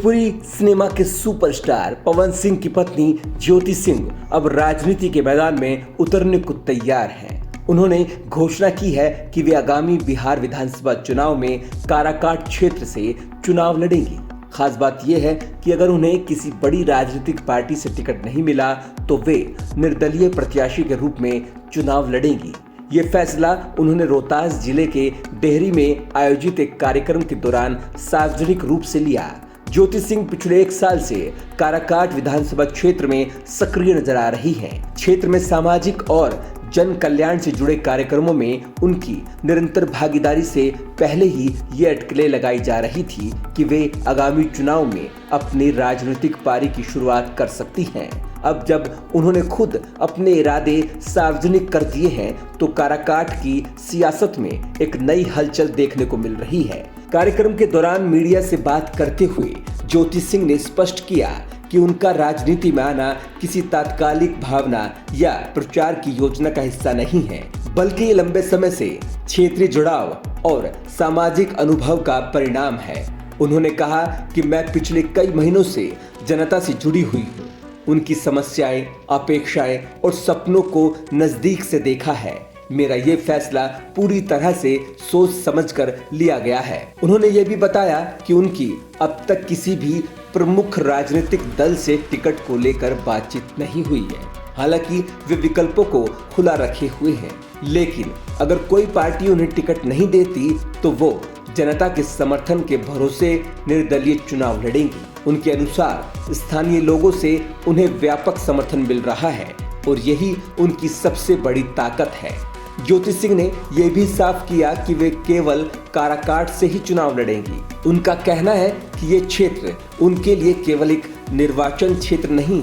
Bhojpuri cinema के superstar Pawan Singh की पत्नी ज्योति सिंह अब राजनीति के मैदान में उतरने को तैयार हैं। उन्होंने घोषणा की है कि वे आगामी बिहार विधानसभा चुनाव में काराकाट क्षेत्र से चुनाव लड़ेंगी। खास बात यह है कि अगर उन्हें किसी बड़ी राजनीतिक पार्टी से टिकट नहीं मिला तो वे निर्दलीय प्रत्याशी के रूप में चुनाव लड़ेंगी। ये फैसला उन्होंने रोहतास जिले के डेहरी में आयोजित एक कार्यक्रम के दौरान सार्वजनिक रूप से लिया। ज्योति सिंह पिछले 1 साल से काराकाट विधानसभा क्षेत्र में सक्रिय नजर आ रही हैं। क्षेत्र में सामाजिक और जन कल्याण से जुड़े कार्यक्रमों में उनकी निरंतर भागीदारी से पहले ही ये अटकलें लगाई जा रही थी कि वे आगामी चुनाव में अपनी राजनीतिक पारी की शुरुआत कर सकती हैं। अब जब उन्होंने खुद अपने इरादे सार्वजनिक कर दिए हैं तो काराकाट की सियासत में एक नई हलचल देखने को मिल रही है। कार्यक्रम के दौरान मीडिया से बात करते हुए ज्योति सिंह ने स्पष्ट किया कि उनका राजनीति में आना किसी तात्कालिक भावना या प्रचार की योजना का हिस्सा नहीं है, बल्कि ये लंबे समय से क्षेत्रीय जुड़ाव और सामाजिक अनुभव का परिणाम है। उन्होंने कहा कि मैं पिछले कई महीनों से जनता से जुड़ी हुई हूँ, उनकी समस्याएं, अपेक्षाएं और सपनों को नजदीक से देखा है। मेरा ये फैसला पूरी तरह से सोच समझकर लिया गया है। उन्होंने ये भी बताया कि उनकी अब तक किसी भी प्रमुख राजनीतिक दल से टिकट को लेकर बातचीत नहीं हुई है। हालांकि वे विकल्पों को खुला रखे हुए हैं, लेकिन अगर कोई पार्टी उन्हें टिकट नहीं देती तो वो जनता के समर्थन के भरोसे निर्दलीय चुनाव लड़ेंगी। उनके अनुसार स्थानीय लोगों से उन्हें व्यापक समर्थन मिल रहा है और यही उनकी सबसे बड़ी ताकत है। ज्योति सिंह ने यह भी साफ किया कि वे केवल काराकाट से ही चुनाव लड़ेंगी। उनका कहना है कि ये क्षेत्र उनके लिए केवल एक निर्वाचन क्षेत्र नहीं,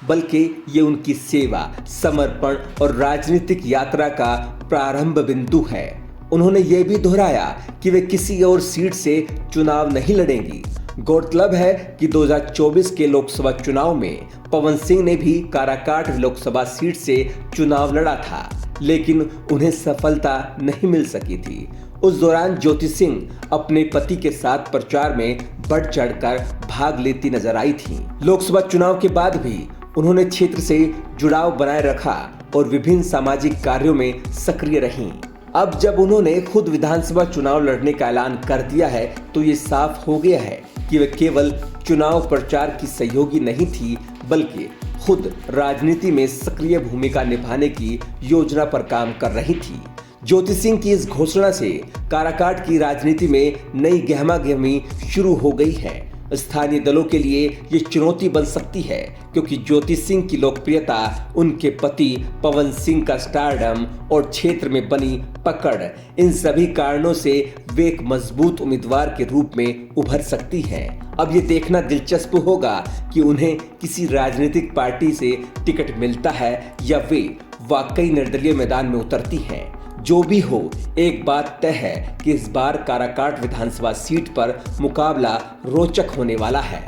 बल्कि ये उनकी सेवा, समर्पण और राजनीतिक यात्रा का प्रारंभ बिंदु है। उन्होंने ये भी दोहराया कि वे किसी और सीट से चुनाव नहीं लड़ेंगी। गौरतलब है कि 2024 के लोकसभा चुनाव में पवन सिंह ने भी काराकाट लोकसभा सीट से चुनाव लड़ा था, लेकिन उन्हें सफलता नहीं मिल सकी थी। उस दौरान ज्योति सिंह अपने पति के साथ प्रचार में बढ़ चढ़कर भाग लेती नजर आई थी। लोकसभा चुनाव के बाद भी उन्होंने क्षेत्र से जुड़ाव बनाए रखा और विभिन्न सामाजिक कार्यों में सक्रिय रहीं। अब जब उन्होंने खुद विधानसभा चुनाव लड़ने का ऐलान कर दिया है तो ये साफ हो गया है कि वे केवल चुनाव प्रचार की सहयोगी नहीं थी, बल्कि खुद राजनीति में सक्रिय भूमिका निभाने की योजना पर काम कर रही थी। ज्योति सिंह की इस घोषणा से काराकाट की राजनीति में नई गहमागहमी शुरू हो गई है। स्थानीय दलों के लिए ये चुनौती बन सकती है, क्योंकि ज्योति सिंह की लोकप्रियता, उनके पति पवन सिंह का स्टारडम और क्षेत्र में बनी पकड़, इन सभी कारणों से वे एक मजबूत उम्मीदवार के रूप में उभर सकती हैं। अब ये देखना दिलचस्प होगा कि उन्हें किसी राजनीतिक पार्टी से टिकट मिलता है या वे वाकई निर्दलीय मैदान में उतरती हैं। जो भी हो, एक बात तय है कि इस बार काराकाट विधानसभा सीट पर मुकाबला रोचक होने वाला है।